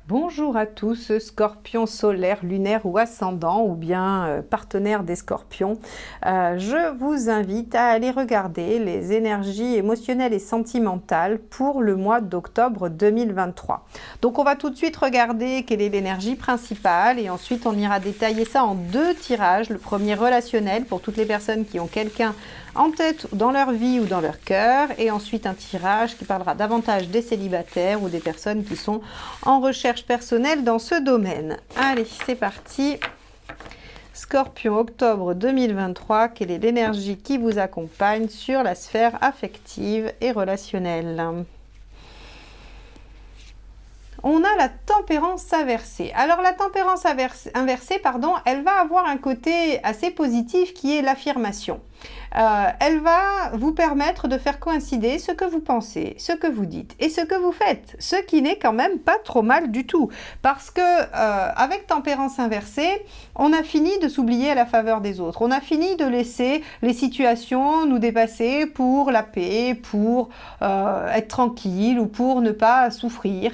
Bonjour à tous, scorpions solaires, lunaires ou ascendants ou bien partenaires des scorpions. Je vous invite à aller regarder les énergies émotionnelles et sentimentales pour le mois d'octobre 2023. Donc on va tout de suite regarder quelle est l'énergie principale et ensuite on ira détailler ça en deux tirages. Le premier relationnel pour toutes les personnes qui ont quelqu'un en tête dans leur vie ou dans leur cœur, et ensuite un tirage qui parlera davantage des célibataires ou des personnes qui sont en recherche personnelle dans ce domaine. Allez, c'est parti. Scorpion, octobre 2023, quelle est l'énergie qui vous accompagne sur la sphère affective et relationnelle ? On a la tempérance inversée. Alors la tempérance inversée, elle va avoir un côté assez positif qui est l'affirmation. Elle va vous permettre de faire coïncider ce que vous pensez, ce que vous dites et ce que vous faites, ce qui n'est quand même pas trop mal du tout. Parce que avec tempérance inversée, on a fini de s'oublier à la faveur des autres. On a fini de laisser les situations nous dépasser pour la paix, pour être tranquille ou pour ne pas souffrir.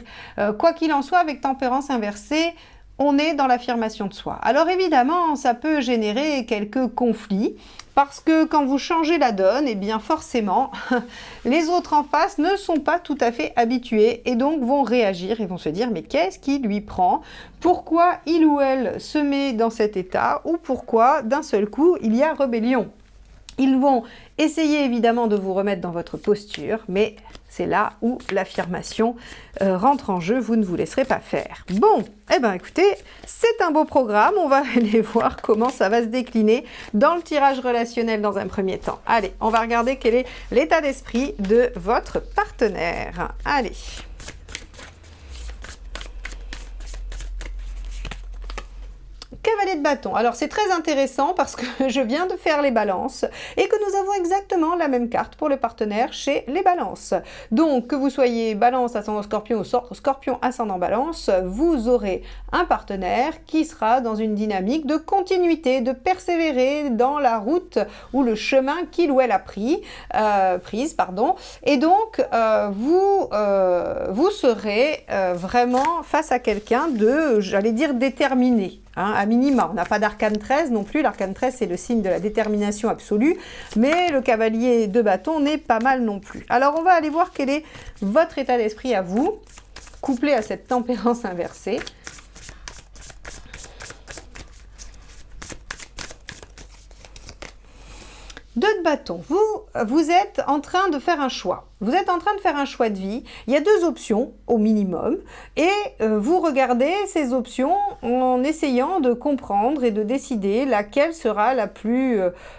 Quoi qu'il en soit, avec tempérance inversée, on est dans l'affirmation de soi. Alors évidemment, ça peut générer quelques conflits, parce que quand vous changez la donne, eh bien forcément, les autres en face ne sont pas tout à fait habitués et donc vont réagir et vont se dire « mais qu'est-ce qui lui prend ? Pourquoi il ou elle se met dans cet état ? Ou pourquoi d'un seul coup il y a rébellion ?» Ils vont essayer évidemment de vous remettre dans votre posture, mais c'est là où l'affirmation rentre en jeu, vous ne vous laisserez pas faire. Bon, eh bien écoutez, c'est un beau programme, on va aller voir comment ça va se décliner dans le tirage relationnel dans un premier temps. Allez, on va regarder quel est l'état d'esprit de votre partenaire. Allez. Cavalier de bâton. Alors c'est très intéressant parce que je viens de faire les balances et que nous avons exactement la même carte pour le partenaire chez les balances. Donc que vous soyez balance ascendant scorpion ou scorpion ascendant balance, vous aurez un partenaire qui sera dans une dynamique de continuité, de persévérer dans la route ou le chemin qu'il ou elle a prise. Et donc vous serez vraiment face à quelqu'un de, j'allais dire, déterminé. À minima, on n'a pas d'arcane 13 non plus, l'arcane 13 c'est le signe de la détermination absolue, mais le cavalier de bâton n'est pas mal non plus. Alors on va aller voir quel est votre état d'esprit à vous, couplé à cette tempérance inversée. Deux de bâton, vous êtes en train de faire un choix. Vous êtes en train de faire un choix de vie. Il y a deux options au minimum et vous regardez ces options en essayant de comprendre et de décider laquelle sera la plus,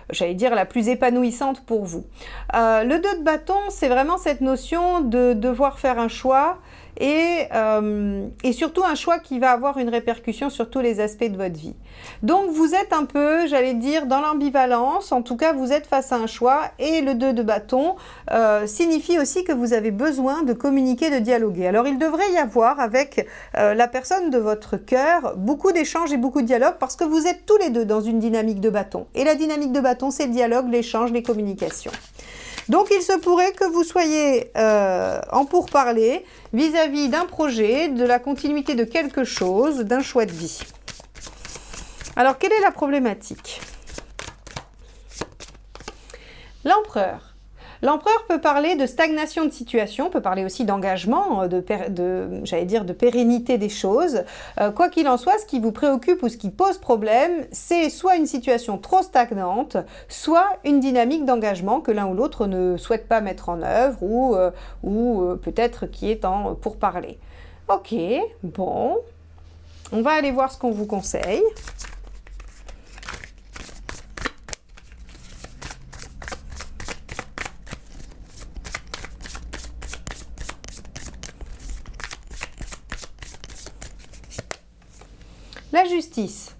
j'allais dire, la plus épanouissante pour vous. Le 2 de bâton, c'est vraiment cette notion de devoir faire un choix et surtout un choix qui va avoir une répercussion sur tous les aspects de votre vie. Donc vous êtes un peu, j'allais dire, dans l'ambivalence, en tout cas vous êtes face à un choix et le 2 de bâton signifie aussi que vous avez besoin de communiquer, de dialoguer. Alors il devrait y avoir avec la personne de votre cœur beaucoup d'échanges et beaucoup de dialogues parce que vous êtes tous les deux dans une dynamique de bâton. Et la dynamique de bâton, c'est le dialogue, l'échange, les communications. Donc il se pourrait que vous soyez en pourparlers vis-à-vis d'un projet, de la continuité de quelque chose, d'un choix de vie. Alors quelle est la problématique ? L'empereur. L'empereur peut parler de stagnation de situation, peut parler aussi d'engagement, j'allais dire de pérennité des choses. Quoi qu'il en soit, ce qui vous préoccupe ou ce qui pose problème, c'est soit une situation trop stagnante, soit une dynamique d'engagement que l'un ou l'autre ne souhaite pas mettre en œuvre ou peut-être qui est en pourparlers. Ok, bon, on va aller voir ce qu'on vous conseille. La justice.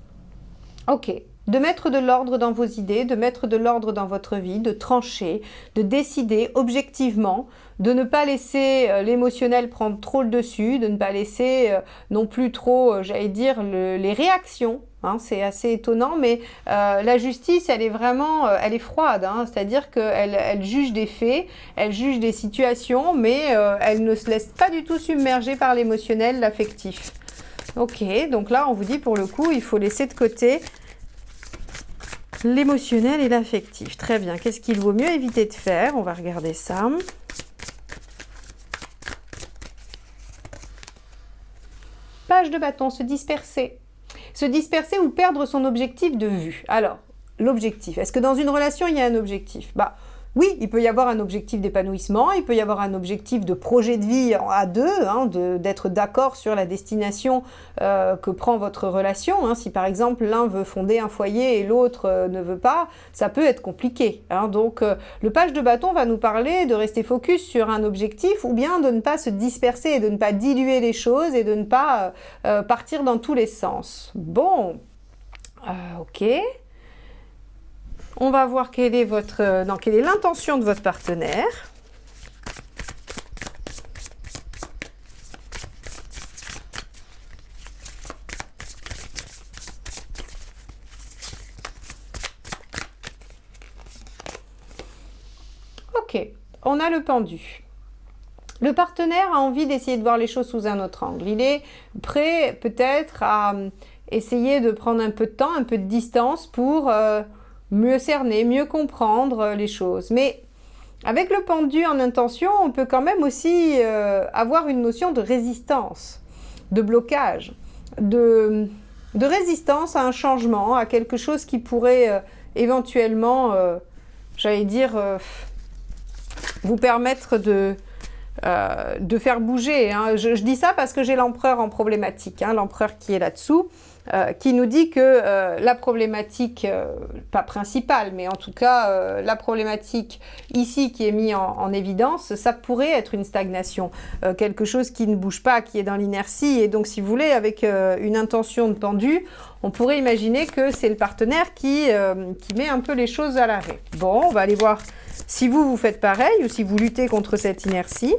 Ok. De mettre de l'ordre dans vos idées, de mettre de l'ordre dans votre vie, de trancher, de décider objectivement, de ne pas laisser l'émotionnel prendre trop le dessus, de ne pas laisser non plus trop, j'allais dire, les réactions. Hein, c'est assez étonnant, mais la justice, elle est vraiment, elle est froide. Hein, c'est-à-dire qu'elle juge des faits, elle juge des situations, mais elle ne se laisse pas du tout submerger par l'émotionnel, l'affectif. Ok, donc là, on vous dit pour le coup, il faut laisser de côté l'émotionnel et l'affectif. Très bien. Qu'est-ce qu'il vaut mieux éviter de faire? On va regarder ça. Page de bâton, se disperser. Se disperser ou perdre son objectif de vue. Alors, l'objectif. Est-ce que dans une relation, il y a un objectif? Oui, il peut y avoir un objectif d'épanouissement, il peut y avoir un objectif de projet de vie à deux, hein, d'être d'accord sur la destination que prend votre relation. Hein. Si par exemple l'un veut fonder un foyer et l'autre ne veut pas, ça peut être compliqué. Hein. Donc le page de bâton va nous parler de rester focus sur un objectif ou bien de ne pas se disperser et de ne pas diluer les choses et de ne pas partir dans tous les sens. Bon, ok. On va voir quelle est l'intention de votre partenaire. Ok, on a le pendu. Le partenaire a envie d'essayer de voir les choses sous un autre angle. Il est prêt peut-être à essayer de prendre un peu de temps, un peu de distance pour mieux cerner, mieux comprendre les choses. Mais avec le pendu en intention, on peut quand même aussi avoir une notion de résistance, de blocage, de résistance à un changement, à quelque chose qui pourrait éventuellement, j'allais dire, vous permettre de faire bouger. Hein. Je dis ça parce que j'ai l'empereur en problématique, hein, l'empereur qui est là-dessous, qui nous dit que la problématique, pas principale, mais en tout cas la problématique ici qui est mise en évidence, ça pourrait être une stagnation, quelque chose qui ne bouge pas, qui est dans l'inertie. Et donc si vous voulez, avec une intention de pendu, on pourrait imaginer que c'est le partenaire qui met un peu les choses à l'arrêt. Bon, on va aller voir si vous faites pareil ou si vous luttez contre cette inertie.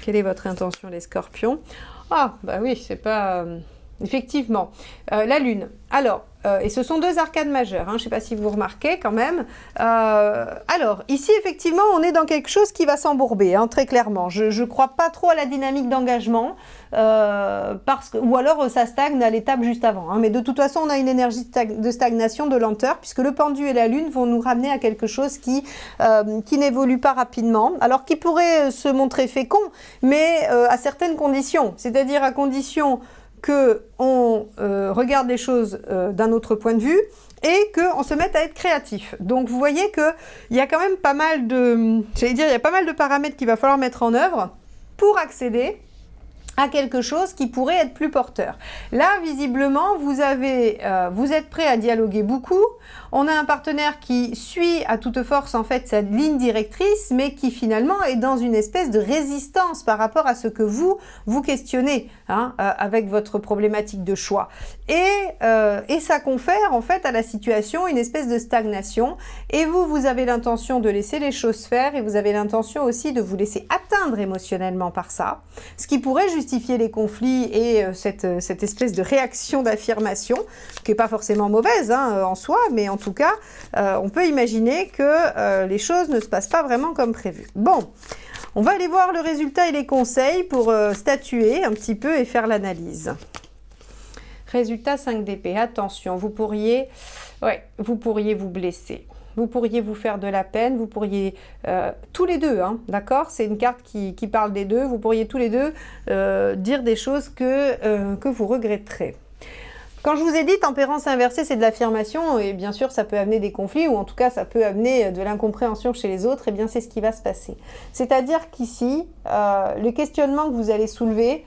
Quelle est votre intention, les scorpions? Ah, bah oui, c'est pas... Effectivement. La lune. Alors, et ce sont deux arcades majeures, hein, je ne sais pas si vous remarquez quand même. Alors, ici, effectivement, on est dans quelque chose qui va s'embourber, hein, très clairement. Je ne crois pas trop à la dynamique d'engagement, ou alors ça stagne à l'étape juste avant. Hein, mais de toute façon, on a une énergie de stagnation, de lenteur, puisque le pendu et la lune vont nous ramener à quelque chose qui n'évolue pas rapidement, alors qui pourrait se montrer fécond, mais à certaines conditions, c'est-à-dire à condition qu'on regarde les choses d'un autre point de vue et qu'on se mette à être créatif. Donc vous voyez qu'il y a quand même pas mal de... J'allais dire, il y a pas mal de paramètres qu'il va falloir mettre en œuvre pour accéder à quelque chose qui pourrait être plus porteur. Là, visiblement, vous êtes prêt à dialoguer beaucoup. On a un partenaire qui suit à toute force en fait sa ligne directrice, mais qui finalement est dans une espèce de résistance par rapport à ce que vous questionnez, hein, avec votre problématique de choix. Et ça confère en fait à la situation une espèce de stagnation. Et vous avez l'intention de laisser les choses faire et vous avez l'intention aussi de vous laisser atteindre émotionnellement par ça, ce qui pourrait justifier les conflits et cette espèce de réaction d'affirmation qui n'est pas forcément mauvaise hein, en soi, mais en tout cas, on peut imaginer que les choses ne se passent pas vraiment comme prévu. Bon, on va aller voir le résultat et les conseils pour statuer un petit peu et faire l'analyse. Résultat 5 d'épée, attention, vous pourriez vous blesser. Vous pourriez vous faire de la peine, vous pourriez, tous les deux, hein, d'accord? C'est une carte qui parle des deux, vous pourriez tous les deux dire des choses que vous regretterez. Quand je vous ai dit tempérance inversée, c'est de l'affirmation, et bien sûr ça peut amener des conflits, ou en tout cas ça peut amener de l'incompréhension chez les autres, et bien c'est ce qui va se passer. C'est-à-dire qu'ici, les questionnements que vous allez soulever,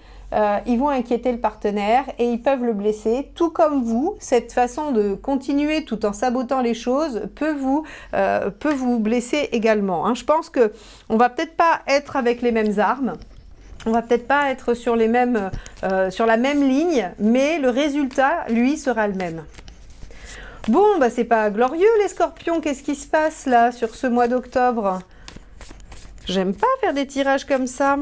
ils vont inquiéter le partenaire et ils peuvent le blesser, tout comme vous. Cette façon de continuer tout en sabotant les choses peut vous blesser également. Hein. Je pense qu'on ne va peut-être pas être avec les mêmes armes. On va peut-être pas être sur les mêmes, sur la même ligne, mais le résultat, lui, sera le même. Bon, bah c'est pas glorieux les scorpions, qu'est-ce qui se passe là sur ce mois d'octobre? J'aime pas faire des tirages comme ça.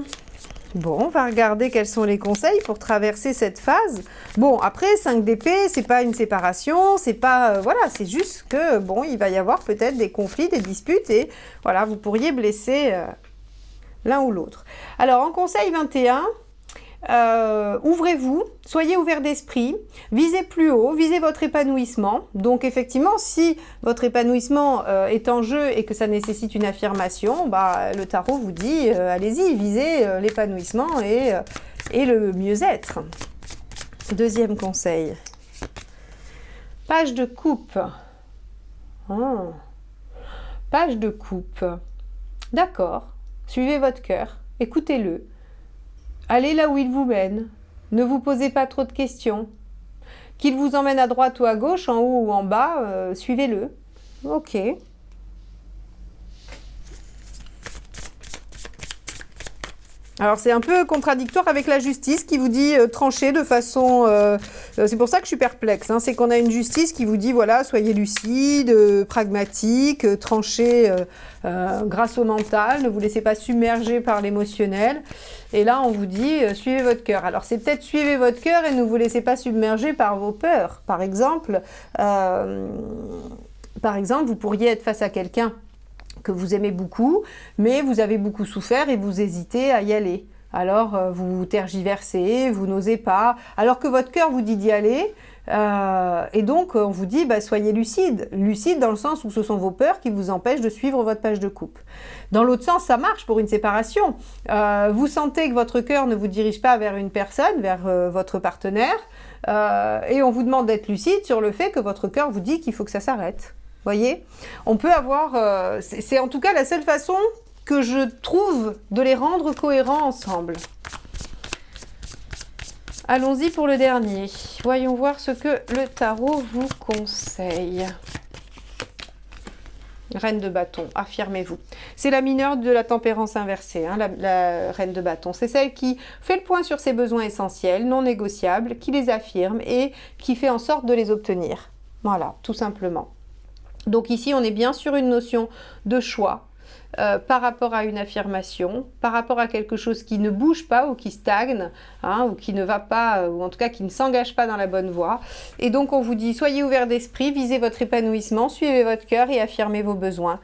Bon, on va regarder quels sont les conseils pour traverser cette phase. Bon, après, 5 d'épée, c'est pas une séparation, c'est pas... voilà, c'est juste que, bon, il va y avoir peut-être des conflits, des disputes, et voilà, vous pourriez blesser l'un ou l'autre. Alors, en conseil 21... ouvrez-vous, soyez ouvert d'esprit, visez plus haut, visez votre épanouissement. Donc effectivement, si votre épanouissement est en jeu et que ça nécessite une affirmation, bah, le tarot vous dit allez-y, visez l'épanouissement et le mieux-être. Deuxième conseil. Page de coupe. Oh. Page de coupe. D'accord, suivez votre cœur, écoutez-le. Allez là où il vous mène, ne vous posez pas trop de questions. Qu'il vous emmène à droite ou à gauche, en haut ou en bas, suivez-le. Ok. Alors c'est un peu contradictoire avec la justice qui vous dit trancher de façon... c'est pour ça que je suis perplexe, hein, c'est qu'on a une justice qui vous dit voilà, soyez lucide, pragmatique, tranchez grâce au mental, ne vous laissez pas submerger par l'émotionnel. Et là on vous dit suivez votre cœur. Alors c'est peut-être suivez votre cœur et ne vous laissez pas submerger par vos peurs. Par exemple, vous pourriez être face à quelqu'un que vous aimez beaucoup, mais vous avez beaucoup souffert et vous hésitez à y aller. Alors, vous tergiversez, vous n'osez pas, alors que votre cœur vous dit d'y aller. Et donc, on vous dit, bah, soyez lucide. Lucide dans le sens où ce sont vos peurs qui vous empêchent de suivre votre page de coupe. Dans l'autre sens, ça marche pour une séparation. Vous sentez que votre cœur ne vous dirige pas vers une personne, vers votre partenaire, et on vous demande d'être lucide sur le fait que votre cœur vous dit qu'il faut que ça s'arrête. Voyez, on peut avoir... c'est en tout cas la seule façon que je trouve de les rendre cohérents ensemble. Allons-y pour le dernier. Voyons voir ce que le tarot vous conseille. Reine de bâton, affirmez-vous. C'est la mineure de la tempérance inversée, hein, la reine de bâton. C'est celle qui fait le point sur ses besoins essentiels, non négociables, qui les affirme et qui fait en sorte de les obtenir. Voilà, tout simplement. Donc ici, on est bien sur une notion de choix par rapport à une affirmation, par rapport à quelque chose qui ne bouge pas ou qui stagne, hein, ou qui ne va pas, ou en tout cas qui ne s'engage pas dans la bonne voie. Et donc on vous dit, soyez ouverts d'esprit, visez votre épanouissement, suivez votre cœur et affirmez vos besoins.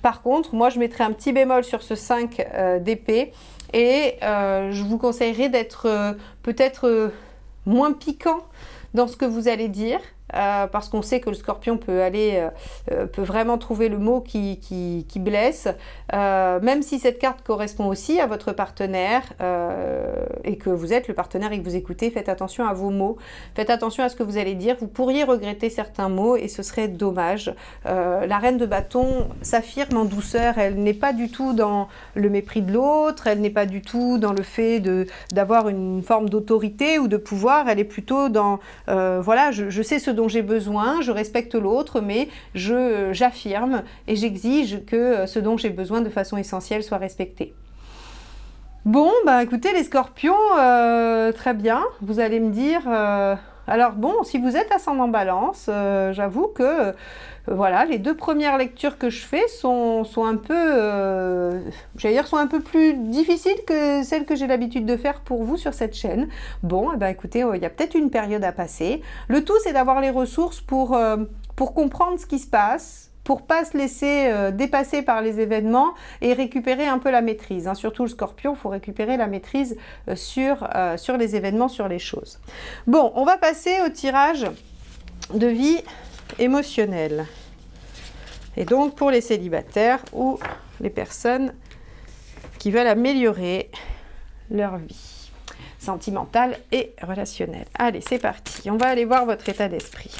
Par contre, moi je mettrai un petit bémol sur ce 5 d'épée et je vous conseillerais d'être peut-être moins piquant dans ce que vous allez dire, parce qu'on sait que le scorpion peut vraiment trouver le mot qui blesse, même si cette carte correspond aussi à votre partenaire et que vous êtes le partenaire et que vous écoutez, faites attention à vos mots, faites attention à ce que vous allez dire, vous pourriez regretter certains mots et ce serait dommage. La reine de bâton s'affirme en douceur, elle n'est pas du tout dans le mépris de l'autre, elle n'est pas du tout dans le fait d'avoir une forme d'autorité ou de pouvoir, elle est plutôt dans voilà, je sais ce dont j'ai besoin, je respecte l'autre, mais j'affirme et j'exige que ce dont j'ai besoin de façon essentielle soit respecté. Bon, bah écoutez les scorpions, très bien, vous allez me dire... alors bon, si vous êtes ascendant balance, j'avoue que voilà, les 2 premières lectures que je fais sont un peu, j'allais dire, sont un peu plus difficiles que celles que j'ai l'habitude de faire pour vous sur cette chaîne. Bon, eh ben, écoutez, il y a peut-être une période à passer. Le tout, c'est d'avoir les ressources pour comprendre ce qui se passe, pour pas se laisser dépasser par les événements et récupérer un peu la maîtrise. Hein. Surtout le scorpion, il faut récupérer la maîtrise sur les événements, sur les choses. Bon, on va passer au tirage de vie émotionnelle. Et donc pour les célibataires ou les personnes qui veulent améliorer leur vie sentimentale et relationnelle. Allez, c'est parti. On va aller voir votre état d'esprit.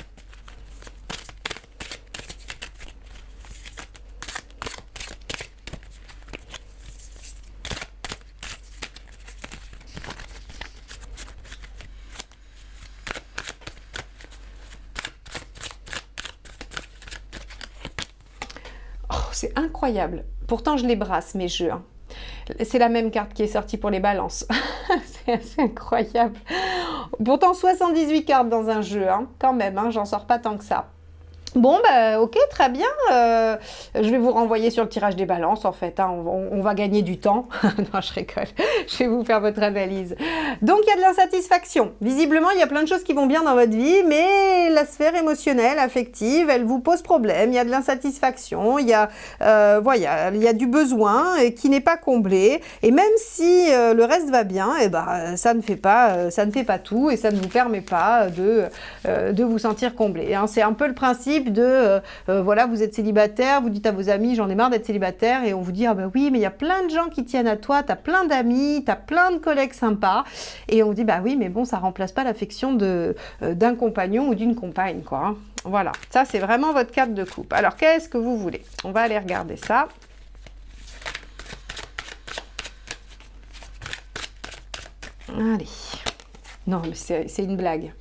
C'est incroyable. Pourtant, je les brasse, mes jeux. Hein. C'est la même carte qui est sortie pour les balances. C'est assez incroyable. Pourtant, 78 cartes dans un jeu, hein, quand même, hein, j'en sors pas tant que ça. Bon, bah, ok, très bien. Je vais vous renvoyer sur le tirage des balances, en fait. Hein. On va gagner du temps. Non, je rigole. Je vais vous faire votre analyse. Donc, il y a de l'insatisfaction. Visiblement, il y a plein de choses qui vont bien dans votre vie, mais la sphère émotionnelle, affective, elle vous pose problème. Il y a de l'insatisfaction, il y a, voilà, il y a du besoin qui n'est pas comblé. Et même si le reste va bien, eh ben, ça ne fait pas tout et ça ne vous permet pas de vous sentir comblé. Hein. C'est un peu le principe de, voilà, vous êtes célibataire, vous dites à vos amis, j'en ai marre d'être célibataire, et on vous dit, ah ben oui, mais il y a plein de gens qui tiennent à toi, t'as plein d'amis, t'as plein de collègues sympas, et on vous dit, bah oui, mais bon, ça remplace pas l'affection d'un compagnon ou d'une compagne, quoi. Hein. Voilà, ça c'est vraiment votre carte de coupe. Alors, qu'est-ce que vous voulez? On va aller regarder ça. Allez. Non, mais c'est une blague.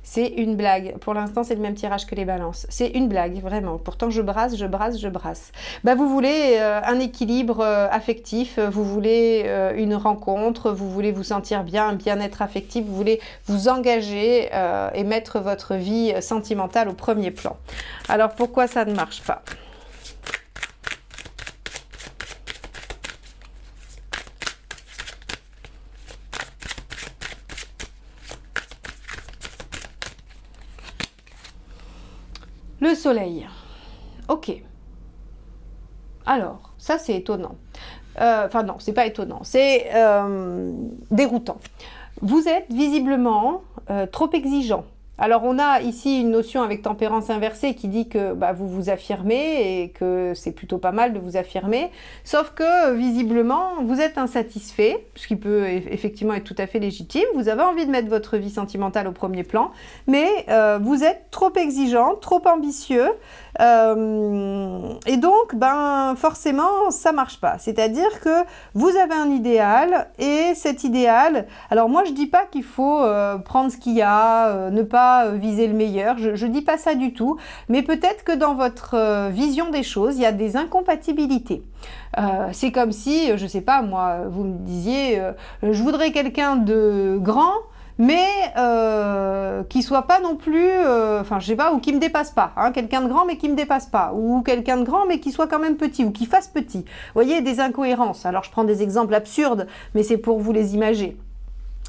C'est une blague. Pour l'instant, c'est le même tirage que les balances. C'est une blague, vraiment. Pourtant, je brasse. Bah, vous voulez un équilibre affectif, vous voulez une rencontre, vous voulez vous sentir bien, un bien-être affectif, vous voulez vous engager et mettre votre vie sentimentale au premier plan. Alors, pourquoi ça ne marche pas ? Le soleil. Ok. Alors, ça c'est étonnant. Enfin non, c'est pas étonnant. C'est déroutant. Vous êtes visiblement trop exigeant. Alors on a ici une notion avec tempérance inversée qui dit que bah, vous vous affirmez et que c'est plutôt pas mal de vous affirmer, sauf que visiblement vous êtes insatisfait, ce qui peut effectivement être tout à fait légitime, vous avez envie de mettre votre vie sentimentale au premier plan, mais vous êtes trop exigeant, trop ambitieux, et donc ben, forcément ça marche pas, c'est-à-dire que vous avez un idéal et cet idéal, alors moi je dis pas qu'il faut prendre ce qu'il y a, ne pas viser le meilleur, je dis pas ça du tout, mais peut-être que dans votre vision des choses, il y a des incompatibilités. C'est comme si, je sais pas moi, vous me disiez, je voudrais quelqu'un de grand, mais qui soit pas non plus, enfin je sais pas, ou qui me dépasse pas, hein, quelqu'un de grand mais qui me dépasse pas, ou quelqu'un de grand mais qui soit quand même petit, ou qui fasse petit. Vous voyez, des incohérences. Alors je prends des exemples absurdes, mais c'est pour vous les imager.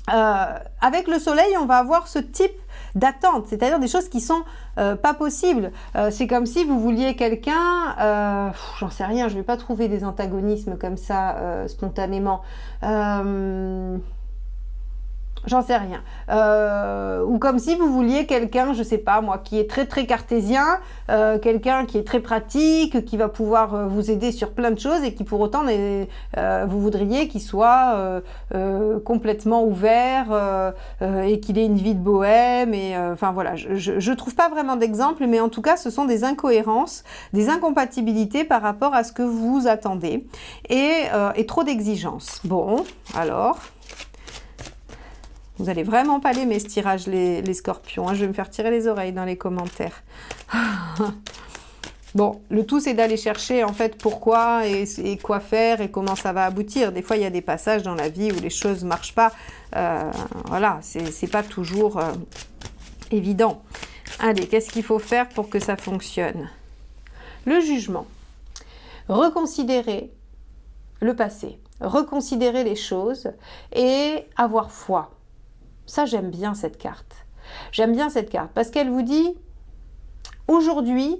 Avec le soleil, on va avoir ce type d'attente, c'est-à-dire des choses qui sont pas possibles. C'est comme si vous vouliez quelqu'un, j'en sais rien, je vais pas trouver des antagonismes comme ça spontanément. J'en sais rien. Ou comme si vous vouliez quelqu'un, je sais pas moi, qui est très très cartésien, quelqu'un qui est très pratique, qui va pouvoir vous aider sur plein de choses et qui pour autant, vous voudriez qu'il soit complètement ouvert et qu'il ait une vie de bohème. Et enfin voilà, je trouve pas vraiment d'exemple, mais en tout cas, ce sont des incohérences, des incompatibilités par rapport à ce que vous attendez et trop d'exigences. Bon, alors... Vous allez vraiment pas l'aimer ce tirage, les scorpions. Hein. Je vais me faire tirer les oreilles dans les commentaires. Bon, le tout, c'est d'aller chercher en fait pourquoi et quoi faire et comment ça va aboutir. Des fois, il y a des passages dans la vie où les choses ne marchent pas. Voilà, c'est pas toujours évident. Allez, qu'est-ce qu'il faut faire pour que ça fonctionne? Le jugement. Reconsidérer le passé. Reconsidérer les choses et avoir foi. Ça, j'aime bien cette carte. J'aime bien cette carte parce qu'elle vous dit, aujourd'hui,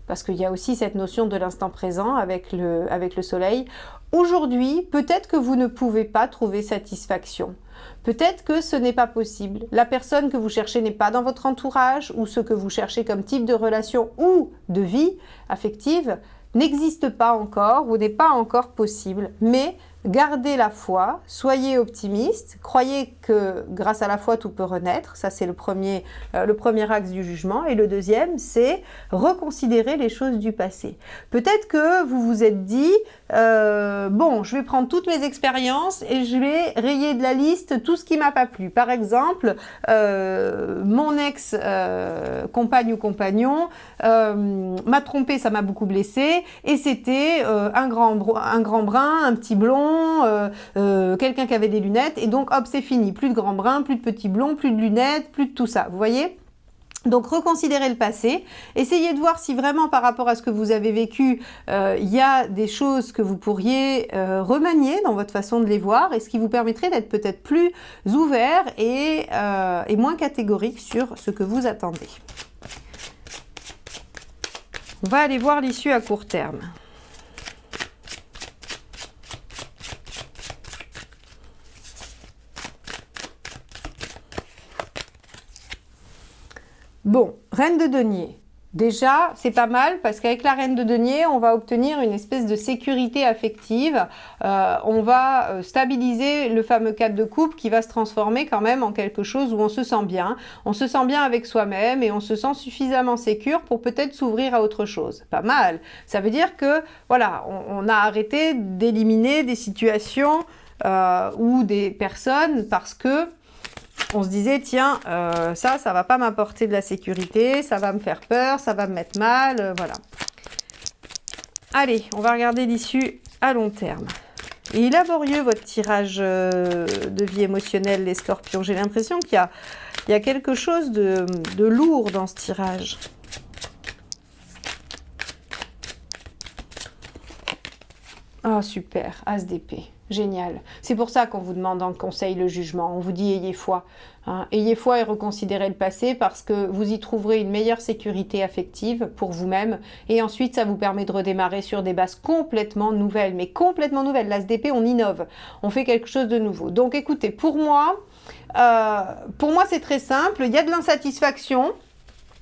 parce qu'il y a aussi cette notion de l'instant présent avec le soleil, aujourd'hui, peut-être que vous ne pouvez pas trouver satisfaction. Peut-être que ce n'est pas possible. La personne que vous cherchez n'est pas dans votre entourage ou ce que vous cherchez comme type de relation ou de vie affective n'existe pas encore ou n'est pas encore possible. Mais gardez la foi, soyez optimiste, croyez que grâce à la foi tout peut renaître, ça c'est le premier axe du jugement, et le deuxième c'est reconsidérer les choses du passé. Peut-être que vous vous êtes dit, bon je vais prendre toutes mes expériences et je vais rayer de la liste tout ce qui m'a pas plu. Par exemple, mon ex compagne ou compagnon m'a trompé, ça m'a beaucoup blessé, et c'était un grand brun, un petit blond, blond, quelqu'un qui avait des lunettes, et donc hop, c'est fini. Plus de grands bruns, plus de petits blonds, plus de lunettes, plus de tout ça. Vous voyez ? Donc, reconsidérez le passé, essayez de voir si vraiment par rapport à ce que vous avez vécu, il y a des choses que vous pourriez remanier dans votre façon de les voir et ce qui vous permettrait d'être peut-être plus ouvert et moins catégorique sur ce que vous attendez. On va aller voir l'issue à court terme. Bon, reine de denier. Déjà, c'est pas mal parce qu'avec la reine de denier, on va obtenir une espèce de sécurité affective. On va stabiliser le fameux 4 de coupe qui va se transformer quand même en quelque chose où on se sent bien. On se sent bien avec soi-même et on se sent suffisamment sécure pour peut-être s'ouvrir à autre chose. Pas mal. Ça veut dire que, voilà, on a arrêté d'éliminer des situations ou des personnes parce que on se disait, tiens, ça va pas m'apporter de la sécurité, ça va me faire peur, ça va me mettre mal, voilà. Allez, on va regarder l'issue à long terme. Il est laborieux, votre tirage de vie émotionnelle, les scorpions. J'ai l'impression qu'il y a quelque chose de lourd dans ce tirage. Ah, super, As d'épée. Génial. C'est pour ça qu'on vous demande en conseil le jugement. On vous dit ayez foi. Hein. Ayez foi et reconsidérez le passé parce que vous y trouverez une meilleure sécurité affective pour vous-même. Et ensuite, ça vous permet de redémarrer sur des bases complètement nouvelles. Mais complètement nouvelles. L'As d'épée, on innove. On fait quelque chose de nouveau. Donc écoutez, pour moi c'est très simple. Il y a de l'insatisfaction.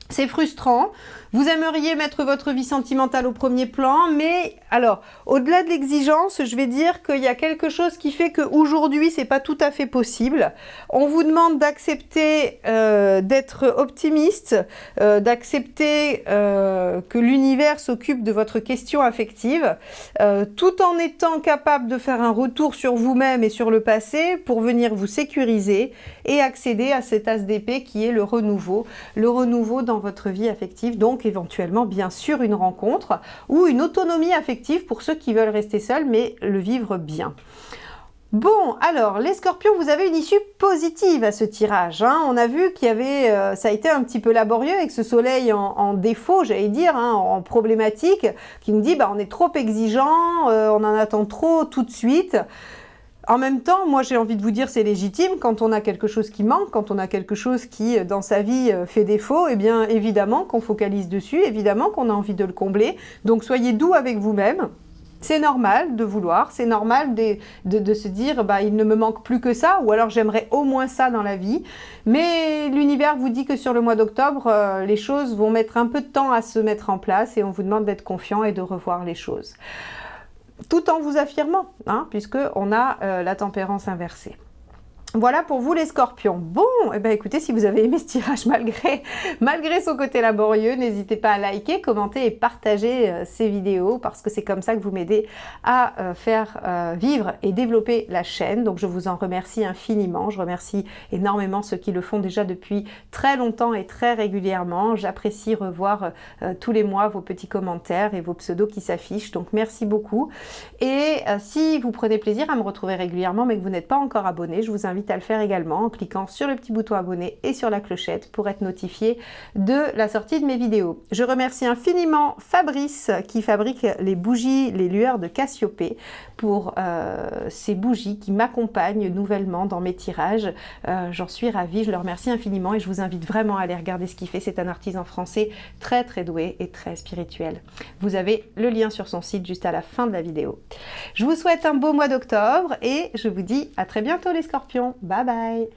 C'est frustrant. Vous aimeriez mettre votre vie sentimentale au premier plan, mais alors, au-delà de l'exigence, je vais dire qu'il y a quelque chose qui fait qu'aujourd'hui, c'est pas tout à fait possible. On vous demande d'accepter d'être optimiste, d'accepter que l'univers s'occupe de votre question affective, tout en étant capable de faire un retour sur vous-même et sur le passé pour venir vous sécuriser et accéder à cet as d'épée qui est le renouveau dans votre vie affective. Donc, éventuellement, bien sûr, une rencontre ou une autonomie affective pour ceux qui veulent rester seuls, mais le vivre bien. Bon, alors, les scorpions, vous avez une issue positive à ce tirage. Hein. On a vu qu'il y avait, ça a été un petit peu laborieux avec ce soleil en défaut, j'allais dire, hein, en problématique, qui nous dit, bah, on est trop exigeant, on en attend trop tout de suite. En même temps, moi j'ai envie de vous dire c'est légitime quand on a quelque chose qui manque, quand on a quelque chose qui dans sa vie fait défaut, eh bien évidemment qu'on focalise dessus, évidemment qu'on a envie de le combler. Donc soyez doux avec vous-même. C'est normal de vouloir, c'est normal de se dire bah, il ne me manque plus que ça ou alors j'aimerais au moins ça dans la vie. Mais l'univers vous dit que sur le mois d'octobre, les choses vont mettre un peu de temps à se mettre en place et on vous demande d'être confiant et de revoir les choses. Tout en vous affirmant, hein, puisqu'on a la tempérance inversée. Voilà pour vous les scorpions. Bon, eh ben écoutez, si vous avez aimé ce tirage malgré son côté laborieux, n'hésitez pas à liker, commenter et partager ces vidéos parce que c'est comme ça que vous m'aidez à faire vivre et développer la chaîne. Donc je vous en remercie infiniment. Je remercie énormément ceux qui le font déjà depuis très longtemps et très régulièrement. J'apprécie revoir tous les mois vos petits commentaires et vos pseudos qui s'affichent. Donc merci beaucoup. Et si vous prenez plaisir à me retrouver régulièrement mais que vous n'êtes pas encore abonné, je vous invite à le faire également en cliquant sur le petit bouton abonné et sur la clochette pour être notifié de la sortie de mes vidéos. Je remercie infiniment Fabrice qui fabrique les bougies, les lueurs de Cassiopée pour ces bougies qui m'accompagnent nouvellement dans mes tirages. J'en suis ravie, je le remercie infiniment et je vous invite vraiment à aller regarder ce qu'il fait. C'est un artisan français très très doué et très spirituel. Vous avez le lien sur son site juste à la fin de la vidéo. Je vous souhaite un beau mois d'octobre et je vous dis à très bientôt les scorpions. Bye bye.